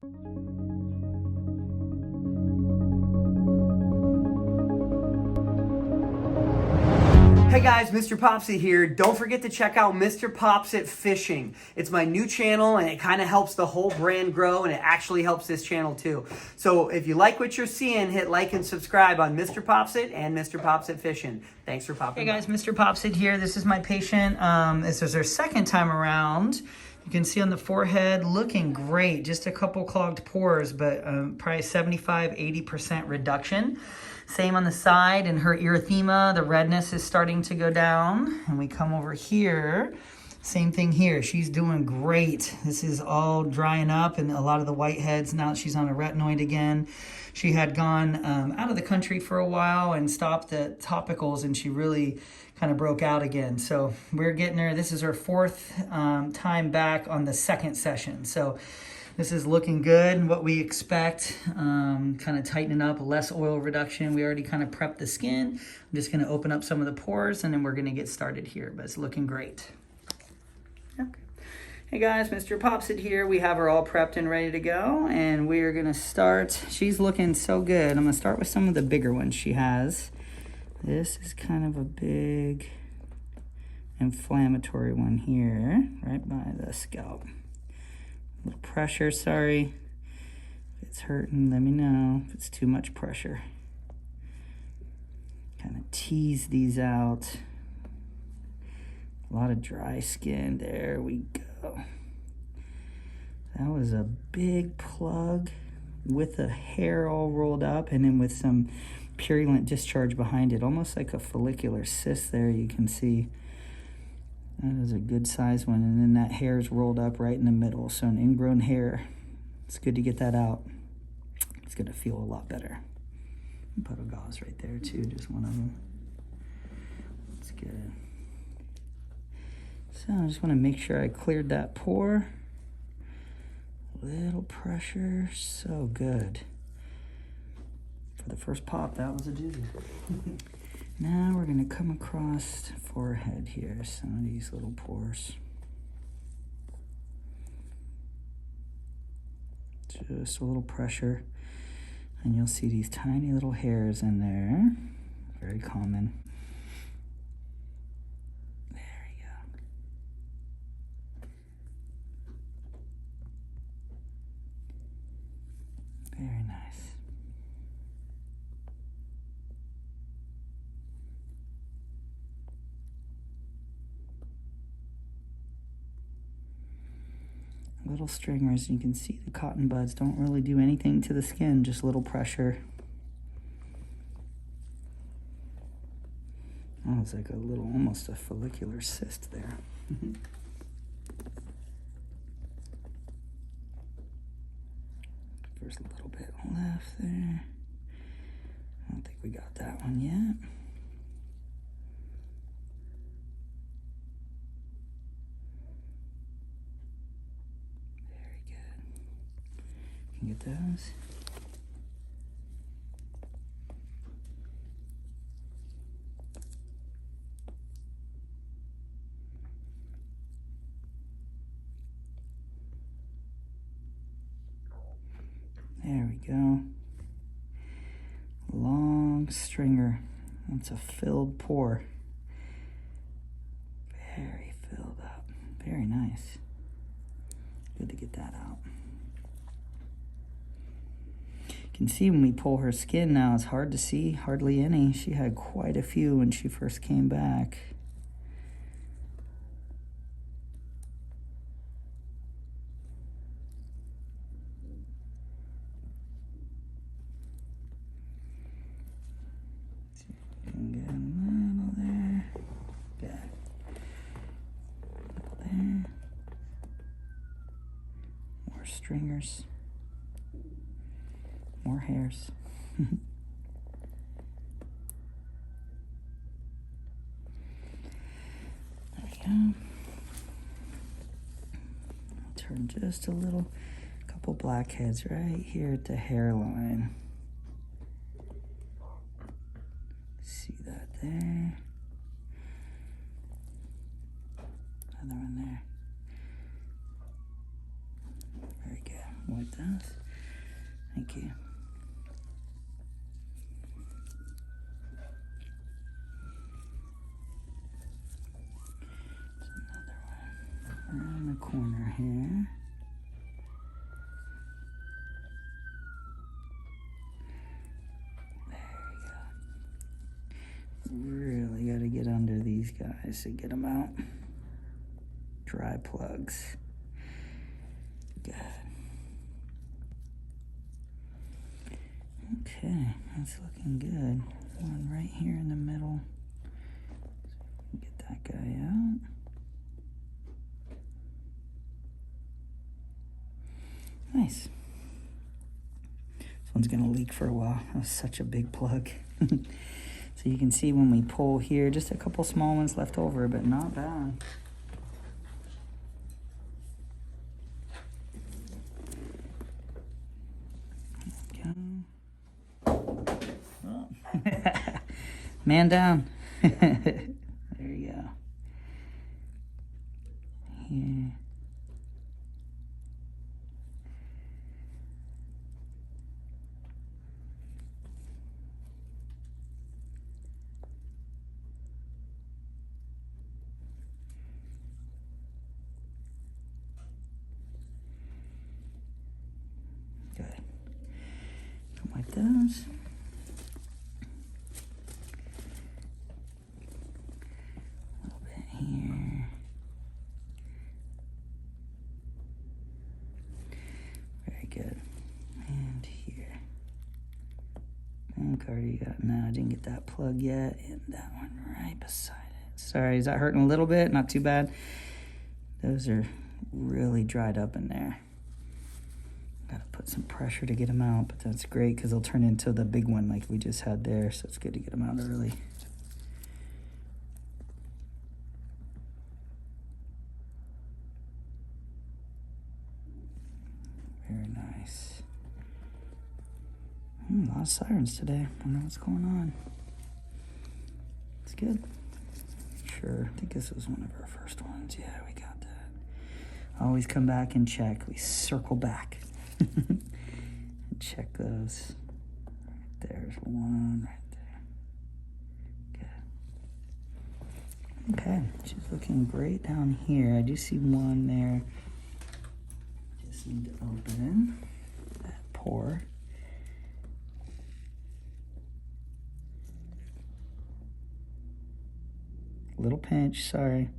Hey guys, MrPopZit here. Don't forget to check out MrPopZit Fishing. It's my new channel and it kind of helps the whole brand grow, and it actually helps this channel too. So if you like what you're seeing, hit like and subscribe on MrPopZit and MrPopZit Fishing. Thanks for popping by. Hey guys, MrPopZit here. This is my patient. This is her second time around. You can see on the forehead, looking great. Just a couple clogged pores, but probably 75–80% reduction. Same on the side, and her erythema, the redness is starting to go down. And we come over here, same thing here. She's doing great. This is all drying up, and a lot of the whiteheads, now that she's on a retinoid again. She had gone out of the country for a while and stopped the topicals, and she really kind of broke out again. So we're getting her, this is her fourth time back on the second session. So this is looking good and what we expect, kind of tightening up, less oil reduction. We already kind of prepped the skin. I'm just gonna open up some of the pores and then we're gonna get started here, but it's looking great. Okay. Hey guys, MrPopZit here. We have her all prepped and ready to go, and we're gonna start. She's looking so good. I'm gonna start with some of the bigger ones she has. This is kind of a big inflammatory one here, right by the scalp. A little pressure, sorry. If it's hurting, let me know if it's too much pressure. Kind of tease these out. A lot of dry skin, there we go. That was a big plug with the hair all rolled up and then with some purulent discharge behind it, almost like a follicular cyst there, you can see. That is a good size one, and then that hair is rolled up right in the middle, so an ingrown hair. It's good to get that out. It's gonna feel a lot better. Put a gauze right there too, just one of them. That's good. So I just wanna make sure I cleared that pore. Little pressure, so good. For the first pop, that was a doozy. Now we're gonna come across forehead here, some of these little pores. Just a little pressure, and you'll see these tiny little hairs in there. Very common. There you go. Very nice. Little stringers, you can see the cotton buds don't really do anything to the skin, just little pressure. Oh, it's like a little, almost a follicular cyst there. There's a little bit left there. I don't think we got that one yet. Get those. There we go. Long stringer. That's a filled pore. Very filled up. Very nice. Good to get that out. You can see when we pull her skin now, it's hard to see, hardly any. She had quite a few when she first came back. See if we can get a little there. Good. There. More stringers. More hairs. There we go. I'll turn just a little, couple blackheads right here at the hairline. See that there? Another one there. Very good. like this. Thank you. Around the corner here. There you go. Really got to get under these guys to get them out. Dry plugs. Good. Okay, that's looking good. One right here in the middle. Get that guy out. Nice. This one's gonna leak for a while. That was such a big plug. So you can see when we pull here, just a couple small ones left over, but not bad. Oh. Man down. There you go. Here. Good. Come like those. A little bit here. Very good. And here. And Cardi got, no, I didn't get that plug yet. And that one right beside it. Sorry, is that hurting a little bit? Not too bad. Those are really dried up in there. Gotta put some pressure to get them out, but that's great because they'll turn into the big one like we just had there, so it's good to get them out early. Very nice. A lot of sirens today. I don't know what's going on. It's good. Sure, I think this was one of our first ones. Yeah, we got that. Always come back and check. We circle back. And check those. Right there's one right there. Good. Okay, she's looking great down here. I do see one there. Just need to open that pore. Little pinch, sorry.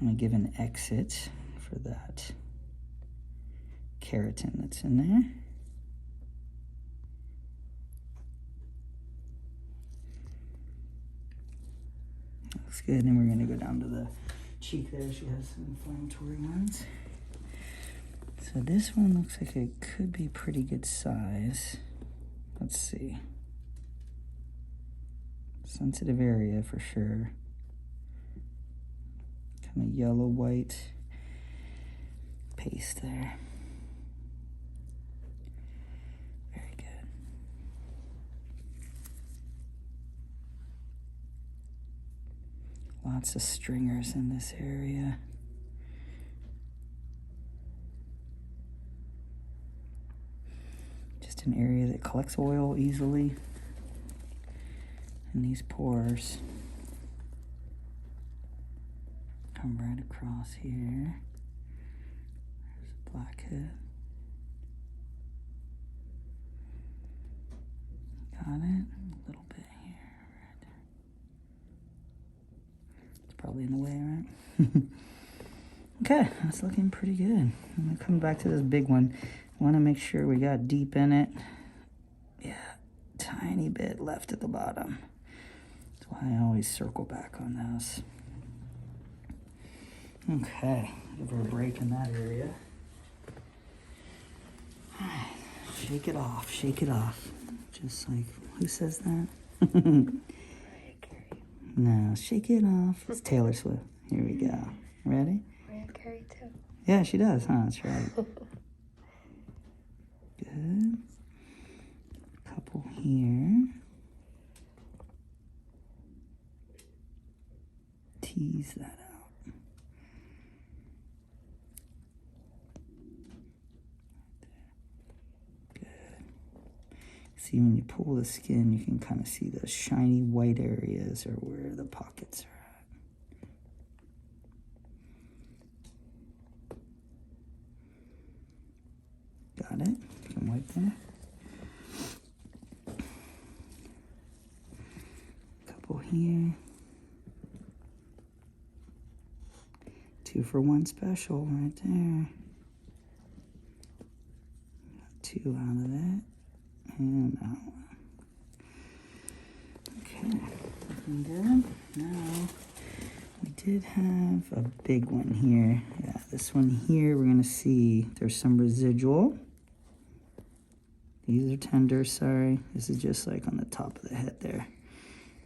I'm gonna give an exit for that keratin that's in there. Looks good. And we're going to go down to the cheek there. She has some inflammatory ones. So this one looks like it could be pretty good size. Let's see. Sensitive area for sure. Kind of yellow white paste there. Very good. Lots of stringers in this area. Just an area that collects oil easily in these pores. Come right across here. There's a blackhead. Got it. A little bit here, right there. It's probably in the way, right? Okay, that's looking pretty good. I'm gonna come back to this big one. I want to make sure we got deep in it. Yeah, tiny bit left at the bottom. That's why I always circle back on those. Okay, give her a break in that area. All right, shake it off, shake it off. Just like, who says that? No, shake it off. It's Taylor Swift. Here we go. Ready? Carrie too. Yeah, she does, huh? That's right. Good. Couple here. Tease that out. See, when you pull the skin, you can kind of see those shiny white areas or where the pockets are at. Got it? You can wipe there. Couple here. 2 for 1 special right there. Got 2 out of that. And that one. Okay, looking good. Now, we did have a big one here. Yeah, this one here, we're gonna see there's some residual. These are tender, sorry. This is just like on the top of the head there.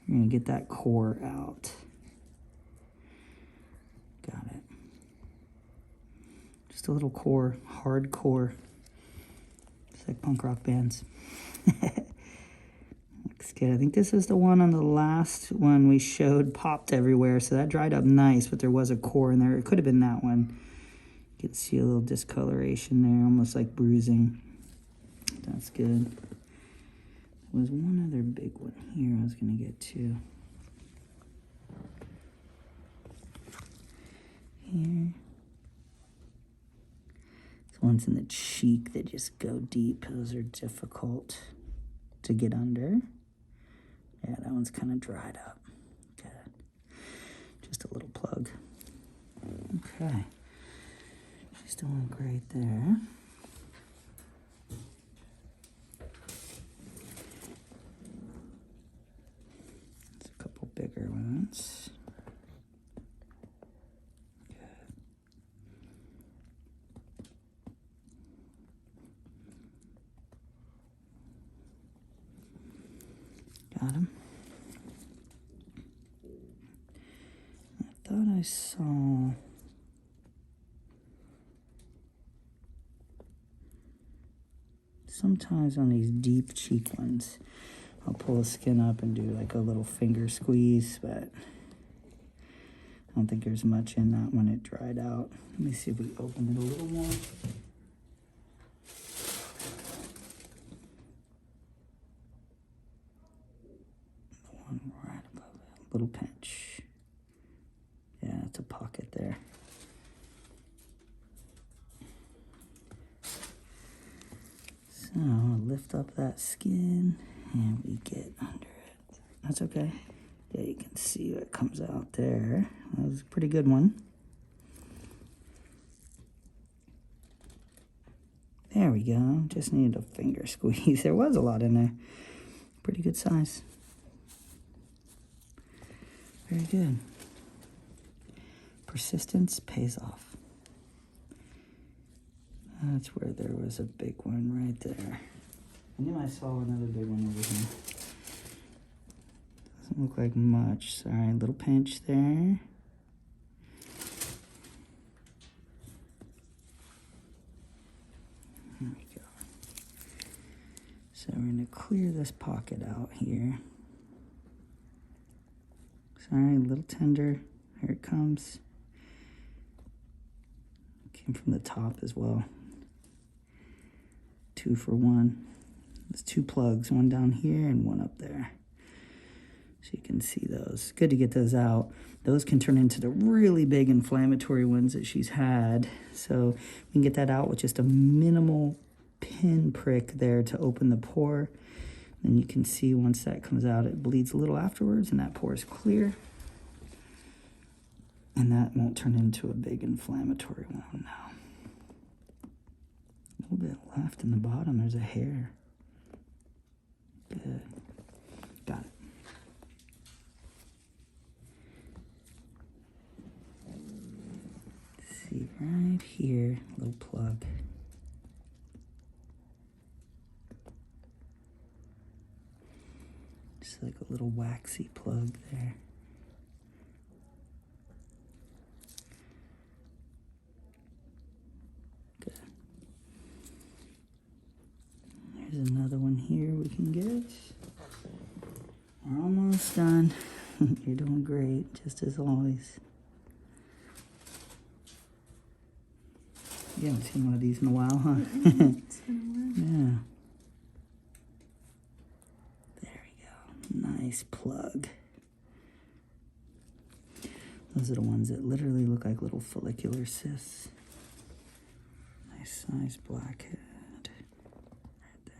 You're gonna get that core out. Got it. Just a little core, hard core. It's like punk rock bands. Looks good. I think this is the one on the last one we showed popped everywhere, so that dried up nice, but there was a core in there. It could have been that one. You can see a little discoloration there, almost like bruising. That's good. There was one other big one here I was going to get to. Here. These ones in the cheek that just go deep. Those are difficult to get under. Yeah, that one's kind of dried up. Good. Just a little plug. Okay. She's doing great there. There's a couple bigger ones. Got him. I thought I saw sometimes on these deep cheek ones, I'll pull the skin up and do like a little finger squeeze, but I don't think there's much in that when it dried out. Let me see if we open it a little more. Right above it, little pinch. Yeah, it's a pocket there. So I'll lift up that skin and we get under it. That's okay. Yeah, you can see what comes out there. That was a pretty good one. There we go. Just needed a finger squeeze. There was a lot in there. Pretty good size. Very good. Persistence pays off. That's where there was a big one right there. I knew I saw another big one over here. Doesn't look like much. Sorry, little pinch there. There we go. So we're going to clear this pocket out here. Sorry, a little tender. Here it comes. Came from the top as well. 2 for 1. There's 2 plugs, one down here and one up there. So you can see those. Good to get those out. Those can turn into the really big inflammatory ones that she's had. So we can get that out with just a minimal pin prick there to open the pore. Then you can see once that comes out, it bleeds a little afterwards and that pore is clear. And that won't turn into a big inflammatory one now. A little bit left in the bottom, there's a hair. Good. Got it. See right here, little plug. Just like a little waxy plug there. Good. There's another one here we can get. We're almost done. You're doing great, just as always. You haven't seen one of these in a while, huh? It's been a while. Yeah. nice plug. Those are the ones that literally look like little follicular cysts. Nice size blackhead. Right there.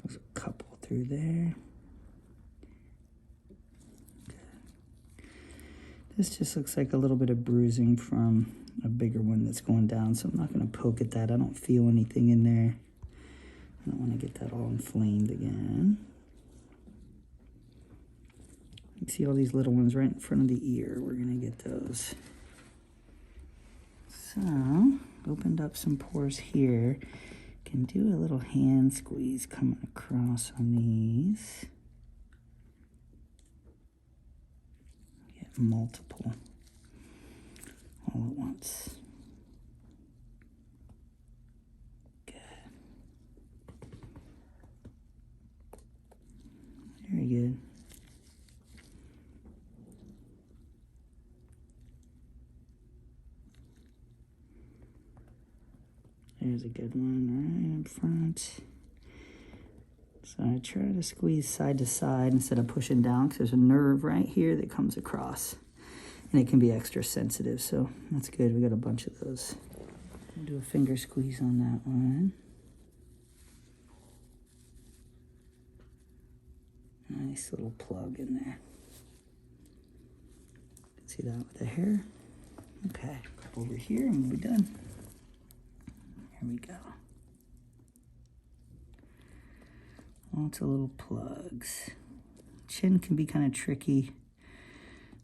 There's a couple through there. This just looks like a little bit of bruising from a bigger one that's going down, so I'm not going to poke at that. I don't feel anything in there. I don't want to get that all inflamed again. You see all these little ones right in front of the ear. We're going to get those. So, opened up some pores here. Can do a little hand squeeze coming across on these. Multiple all at once. Good. Very good. There's a good one right in front. So I try to squeeze side to side instead of pushing down, because there's a nerve right here that comes across. And it can be extra sensitive, so that's good. We got a bunch of those. I'll do a finger squeeze on that one. Nice little plug in there. See that with the hair? Okay, over here and we'll be done. Here we go. Lots of little plugs. Chin can be kind of tricky.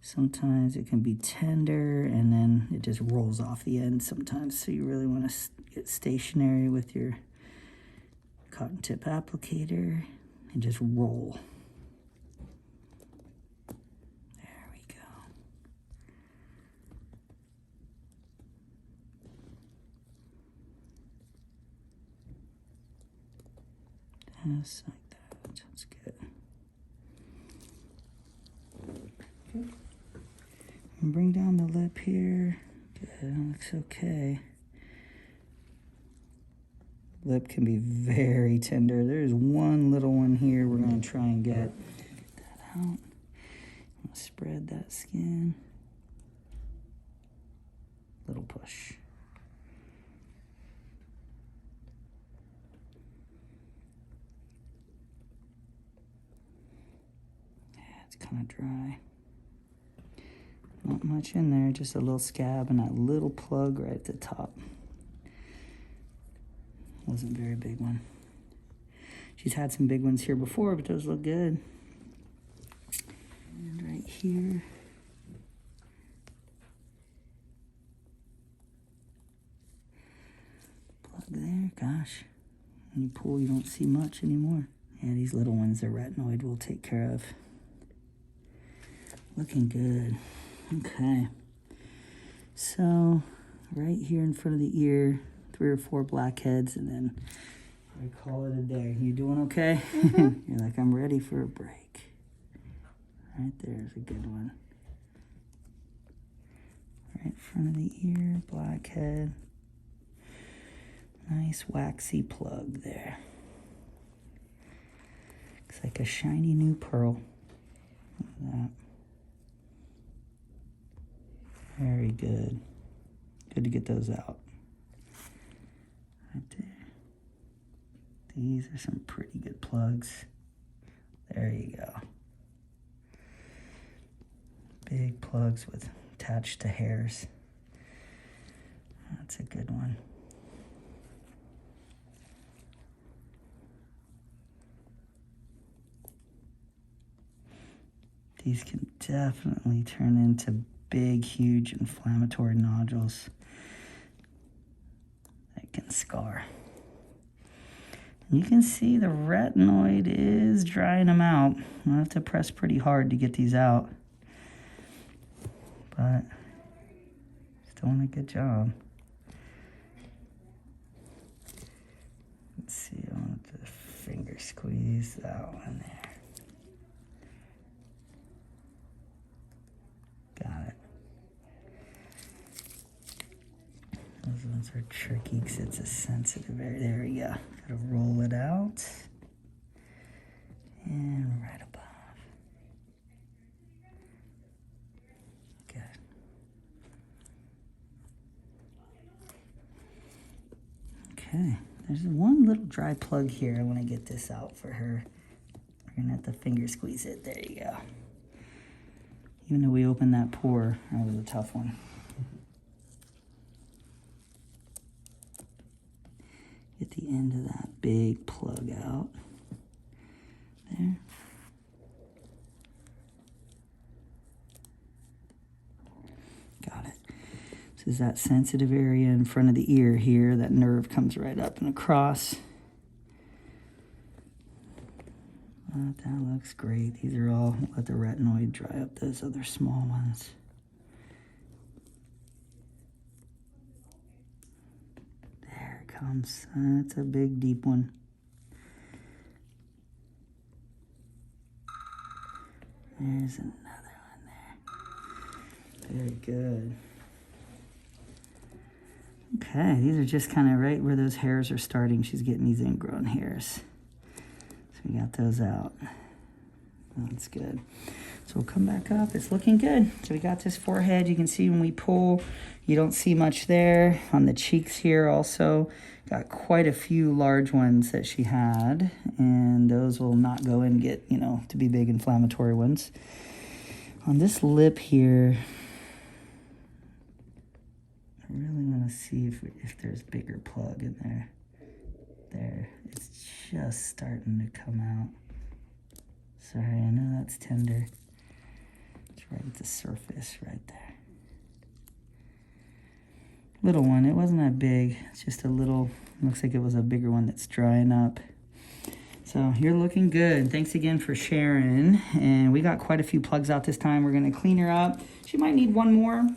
Sometimes it can be tender and then it just rolls off the end sometimes. So you really want to get stationary with your cotton tip applicator and just roll. There we go. Just like that. That's good. Okay. And bring down the lip here. Good, looks okay. Lip can be very tender. There's one little one here we're going to try and get that out. I'm going to spread that skin. Little push. Yeah, it's kind of dry. Not much in there, just a little scab and that little plug right at the top. Wasn't a very big one. She's had some big ones here before, but those look good. And right here. Plug there, gosh. When you pull, you don't see much anymore. Yeah, these little ones, the retinoid will take care of. Looking good. Okay. So, right here in front of the ear, 3 or 4 blackheads, and then I call it a day. You doing okay? Mm-hmm. You're like, I'm ready for a break. Right there's a good one. Right in front of the ear, blackhead. Nice waxy plug there. Looks like a shiny new pearl. Look at that. Very good. Good to get those out. Right there. These are some pretty good plugs. There you go. Big plugs with attached to hairs. That's a good one. These can definitely turn into big, huge inflammatory nodules that can scar. And you can see the retinoid is drying them out. I have to press pretty hard to get these out, but it's doing a good job. Let's see, I want to finger squeeze that one there. super tricky because it's a sensitive area. There we go. Gotta roll it out. And right above. Good. Okay. There's one little dry plug here. I want to get this out for her. We're gonna have to finger squeeze it. There you go. Even though we opened that pore, that was a tough one. Get the end of that big plug out. There. Got it. This is that sensitive area in front of the ear here. That nerve comes right up and across. But that looks great. These are all, let the retinoid dry up those other small ones. There it comes. That's a big, deep one. There's another one there. Very good. Okay, these are just kind of right where those hairs are starting. She's getting these ingrown hairs. So we got those out. That's good. So we'll come back up. It's looking good. So we got this forehead. You can see when we pull, you don't see much there. On the cheeks here also, got quite a few large ones that she had. And those will not go and get, you know, to be big inflammatory ones. On this lip here, I really want to see if there's bigger plug in there. There, it's just starting to come out. Sorry, I know that's tender. It's right at the surface, right there. Little one, it wasn't that big. It's just a little, looks like it was a bigger one that's drying up. So you're looking good. Thanks again for sharing. And we got quite a few plugs out this time. We're gonna clean her up. She might need one more.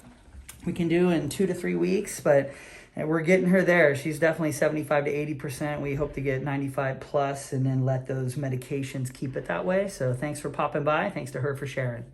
We can do in 2 to 3 weeks, but we're getting her there. She's definitely 75 to 80%. We hope to get 95 plus and then let those medications keep it that way. So thanks for popping by. Thanks to her for sharing.